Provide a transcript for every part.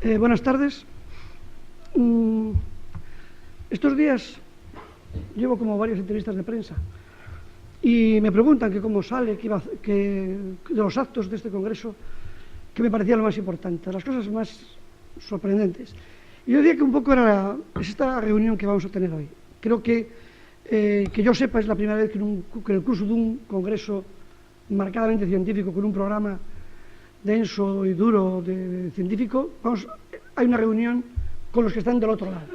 Buenas tardes. Estos días llevo como varias entrevistas de prensa y me preguntan que cómo sale, que de los actos de este congreso, que me parecía lo más importante, las cosas más sorprendentes. Y yo diría que un poco era esta reunión que vamos a tener hoy. Creo que yo sepa, es la primera vez que en el curso de un congreso marcadamente científico, con un programa denso y duro de científico, hay una reunión con los que están del otro lado.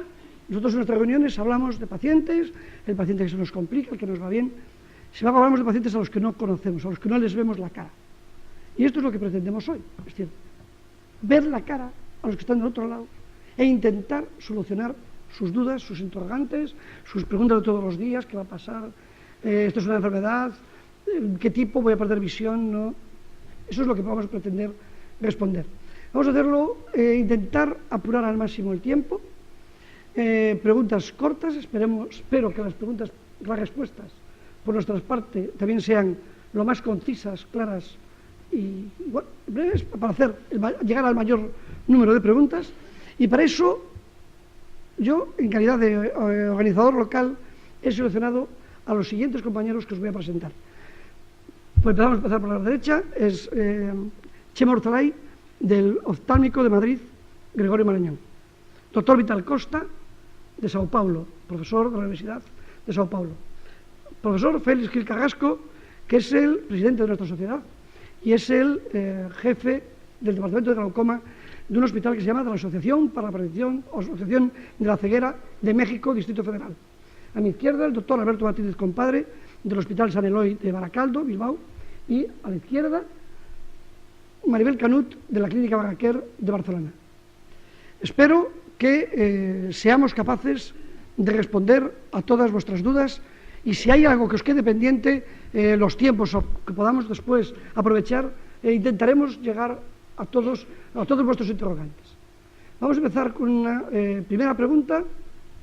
Nosotros en nuestras reuniones hablamos de pacientes, el paciente que se nos complica, el que nos va bien. Sin embargo, hablamos de pacientes a los que no conocemos, a los que no les vemos la cara. Y esto es lo que pretendemos hoy, es decir, ver la cara a los que están del otro lado e intentar solucionar sus dudas, sus interrogantes, sus preguntas de todos los días: ¿qué va a pasar? ¿Esto es una enfermedad? ¿Qué tipo? ¿Voy a perder visión? ¿No? Eso es lo que vamos a pretender responder. Vamos a hacerlo, intentar apurar al máximo el tiempo. Preguntas cortas, espero que las respuestas por nuestra parte también sean lo más concisas, claras y breves, para llegar al mayor número de preguntas. Y para eso, yo, en calidad de organizador local, he seleccionado a los siguientes compañeros que os voy a presentar. Pues vamos a empezar por la derecha. Es Chema Orzalay, del Oftálmico de Madrid, Gregorio Marañón. Doctor Vital Costa, de Sao Paulo, profesor de la Universidad de Sao Paulo. Profesor Félix Gil Carrasco, que es el presidente de nuestra sociedad y es el jefe del Departamento de Glaucoma de un hospital que se llama de la Asociación para la Prevención o Asociación de la Ceguera de México, Distrito Federal. A mi izquierda, el doctor Alberto Martínez Compadre, del Hospital San Eloy de Baracaldo, Bilbao, y a la izquierda, Maribel Canut, de la Clínica Baraquer de Barcelona. Espero que seamos capaces de responder a todas vuestras dudas, y si hay algo que os quede pendiente, los tiempos que podamos después aprovechar, intentaremos llegar a todos vuestros interrogantes. Vamos a empezar con una primera pregunta,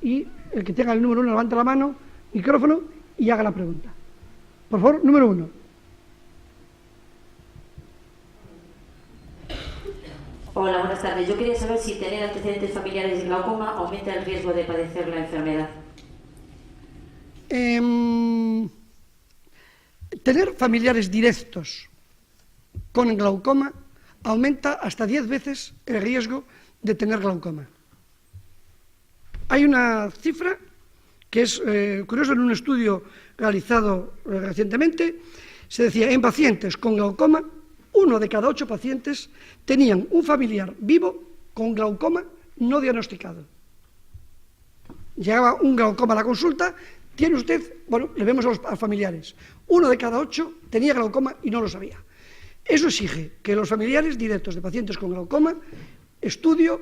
y el que tenga el número 1 levante la mano, micrófono, y haga la pregunta. Por favor, número 1. Hola, buenas tardes. Yo quería saber si tener antecedentes familiares de glaucoma aumenta el riesgo de padecer la enfermedad. Tener familiares directos con glaucoma aumenta hasta 10 veces el riesgo de tener glaucoma. Hay una cifra que es curiosa. En un estudio realizado recientemente se decía: en pacientes con glaucoma, 1 de cada 8 pacientes tenían un familiar vivo con glaucoma no diagnosticado. Llegaba un glaucoma a la consulta: ¿tiene usted? Bueno, le vemos a los familiares. 1 de cada 8 tenía glaucoma y no lo sabía. Eso exige que los familiares directos de pacientes con glaucoma, estudio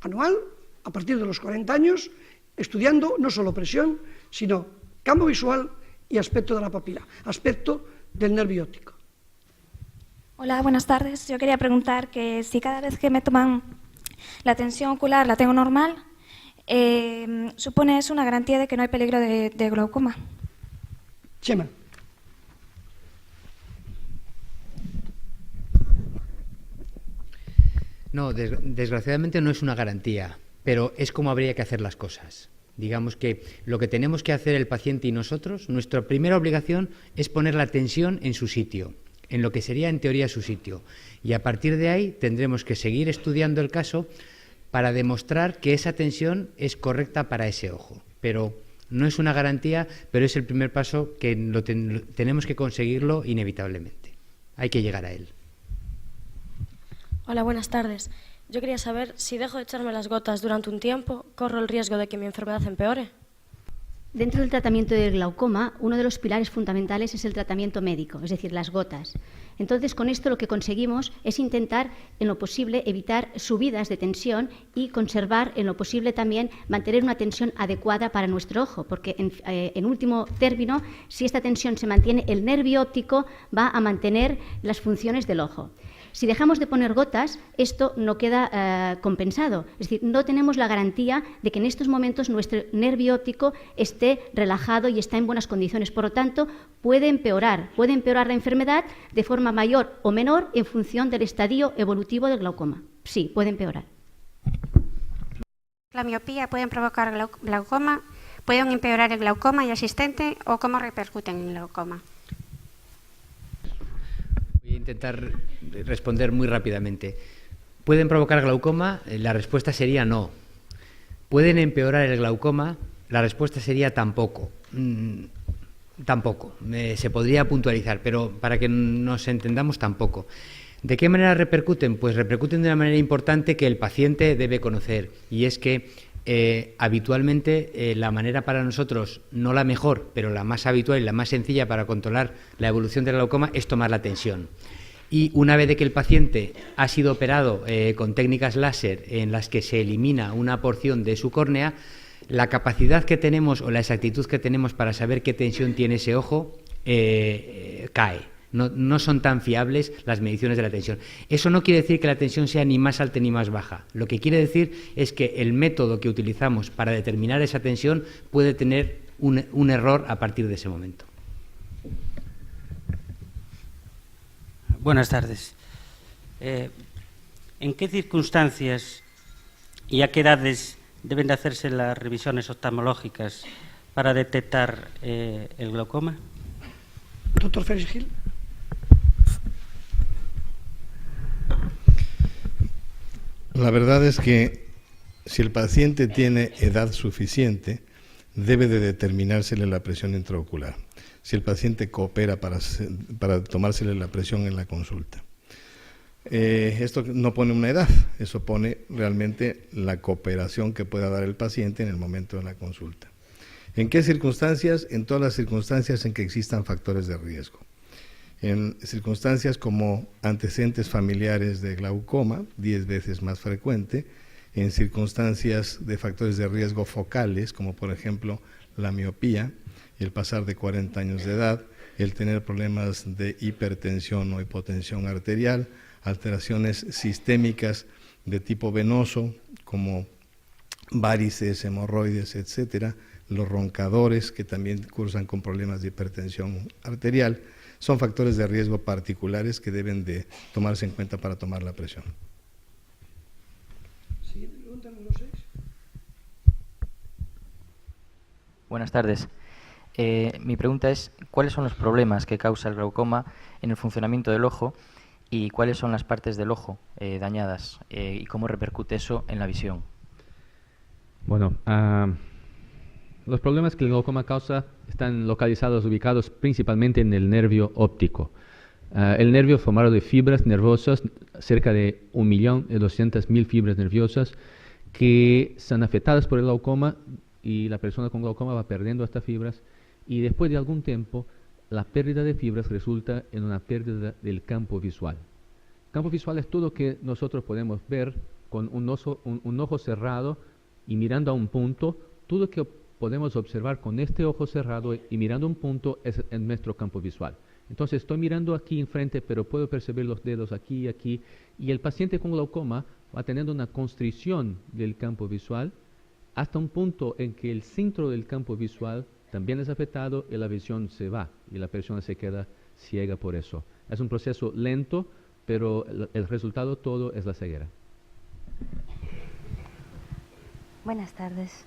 anual a partir de los 40 años, estudiando no solo presión, sino campo visual y aspecto de la papila, aspecto del nervio óptico. Hola, buenas tardes. Yo quería preguntar que si cada vez que me toman la tensión ocular la tengo normal, ¿supone eso una garantía de que no hay peligro de glaucoma? Chema. No, desgraciadamente no es una garantía, pero es como habría que hacer las cosas. Digamos que lo que tenemos que hacer el paciente y nosotros, nuestra primera obligación es poner la tensión en su sitio, en lo que sería en teoría su sitio. Y a partir de ahí tendremos que seguir estudiando el caso para demostrar que esa tensión es correcta para ese ojo. Pero no es una garantía, pero es el primer paso que tenemos que conseguirlo inevitablemente. Hay que llegar a él. Hola, buenas tardes. Yo quería saber si dejo de echarme las gotas durante un tiempo, ¿corro el riesgo de que mi enfermedad empeore? Dentro del tratamiento del glaucoma, uno de los pilares fundamentales es el tratamiento médico, es decir, las gotas. Entonces, con esto lo que conseguimos es intentar, en lo posible, evitar subidas de tensión y conservar, en lo posible, también mantener una tensión adecuada para nuestro ojo, porque, en último término, si esta tensión se mantiene, el nervio óptico va a mantener las funciones del ojo. Si dejamos de poner gotas, esto no queda compensado. Es decir, no tenemos la garantía de que en estos momentos nuestro nervio óptico esté relajado y está en buenas condiciones. Por lo tanto, puede empeorar la enfermedad de forma mayor o menor en función del estadio evolutivo del glaucoma. Sí, puede empeorar. La miopía pueden provocar glaucoma, pueden empeorar el glaucoma ya existente o cómo repercuten en el glaucoma. Voy a intentar responder muy rápidamente. ¿Pueden provocar glaucoma? La respuesta sería no. ¿Pueden empeorar el glaucoma? La respuesta sería tampoco. Tampoco. Se podría puntualizar, pero para que nos entendamos, tampoco. ¿De qué manera repercuten? Pues repercuten de una manera importante que el paciente debe conocer, y es que habitualmente la manera para nosotros, no la mejor, pero la más habitual y la más sencilla para controlar la evolución del glaucoma es tomar la tensión. Y una vez de que el paciente ha sido operado con técnicas láser en las que se elimina una porción de su córnea, la capacidad que tenemos o la exactitud que tenemos para saber qué tensión tiene ese ojo cae. No son tan fiables las mediciones de la tensión. Eso no quiere decir que la tensión sea ni más alta ni más baja. Lo que quiere decir es que el método que utilizamos para determinar esa tensión puede tener un error a partir de ese momento. Buenas tardes. ¿En qué circunstancias y a qué edades deben de hacerse las revisiones oftalmológicas para detectar el glaucoma? Doctor Félix Gil. La verdad es que si el paciente tiene edad suficiente, debe de determinársele la presión intraocular. Si el paciente coopera para tomársele la presión en la consulta. Esto no pone una edad, eso pone realmente la cooperación que pueda dar el paciente en el momento de la consulta. ¿En qué circunstancias? En todas las circunstancias en que existan factores de riesgo. En circunstancias como antecedentes familiares de glaucoma, 10 veces más frecuente, en circunstancias de factores de riesgo focales, como por ejemplo la miopía, el pasar de 40 años de edad, el tener problemas de hipertensión o hipotensión arterial, alteraciones sistémicas de tipo venoso, como varices, hemorroides, etcétera, los roncadores que también cursan con problemas de hipertensión arterial, son factores de riesgo particulares que deben de tomarse en cuenta para tomar la presión. Siguiente pregunta, número 6. Buenas tardes. Mi pregunta es, ¿cuáles son los problemas que causa el glaucoma en el funcionamiento del ojo y cuáles son las partes del ojo dañadas y cómo repercute eso en la visión? Bueno, los problemas que el glaucoma causa están localizados, ubicados principalmente en el nervio óptico. El nervio formado de fibras nerviosas, cerca de 1.200.000 fibras nerviosas que son afectadas por el glaucoma, y la persona con glaucoma va perdiendo estas fibras, y después de algún tiempo la pérdida de fibras resulta en una pérdida del campo visual. El campo visual es todo lo que nosotros podemos ver con un ojo cerrado y mirando a un punto. Todo lo que podemos observar con este ojo cerrado y mirando un punto es en nuestro campo visual. Entonces estoy mirando aquí enfrente, pero puedo percibir los dedos aquí y aquí, y el paciente con glaucoma va teniendo una constricción del campo visual hasta un punto en que el centro del campo visual también es afectado y la visión se va y la persona se queda ciega por eso. Es un proceso lento, pero el resultado todo es la ceguera. Buenas tardes.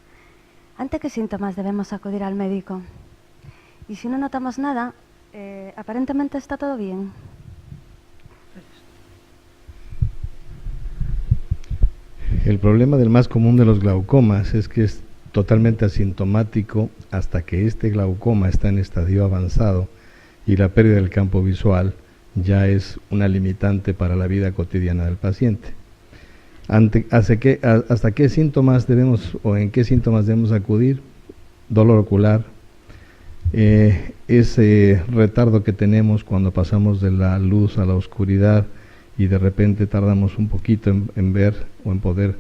¿Ante qué síntomas debemos acudir al médico? Y si no notamos nada, aparentemente está todo bien. El problema del más común de los glaucomas es que es totalmente asintomático hasta que este glaucoma está en estadio avanzado y la pérdida del campo visual ya es una limitante para la vida cotidiana del paciente. ¿Hasta qué síntomas debemos o en qué síntomas debemos acudir? Dolor ocular, ese retardo que tenemos cuando pasamos de la luz a la oscuridad y de repente tardamos un poquito en ver o en poder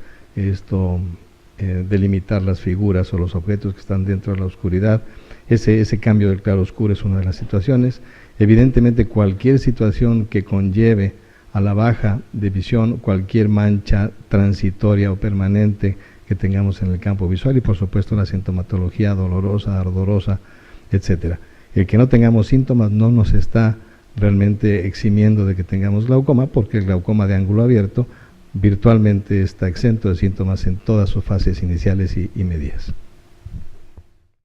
delimitar las figuras o los objetos que están dentro de la oscuridad. Ese cambio del claro oscuro es una de las situaciones. Evidentemente cualquier situación que conlleve a la baja de visión, cualquier mancha transitoria o permanente que tengamos en el campo visual, y por supuesto la sintomatología dolorosa, ardorosa, etcétera. El que no tengamos síntomas no nos está realmente eximiendo de que tengamos glaucoma, porque el glaucoma de ángulo abierto virtualmente está exento de síntomas en todas sus fases iniciales y medias.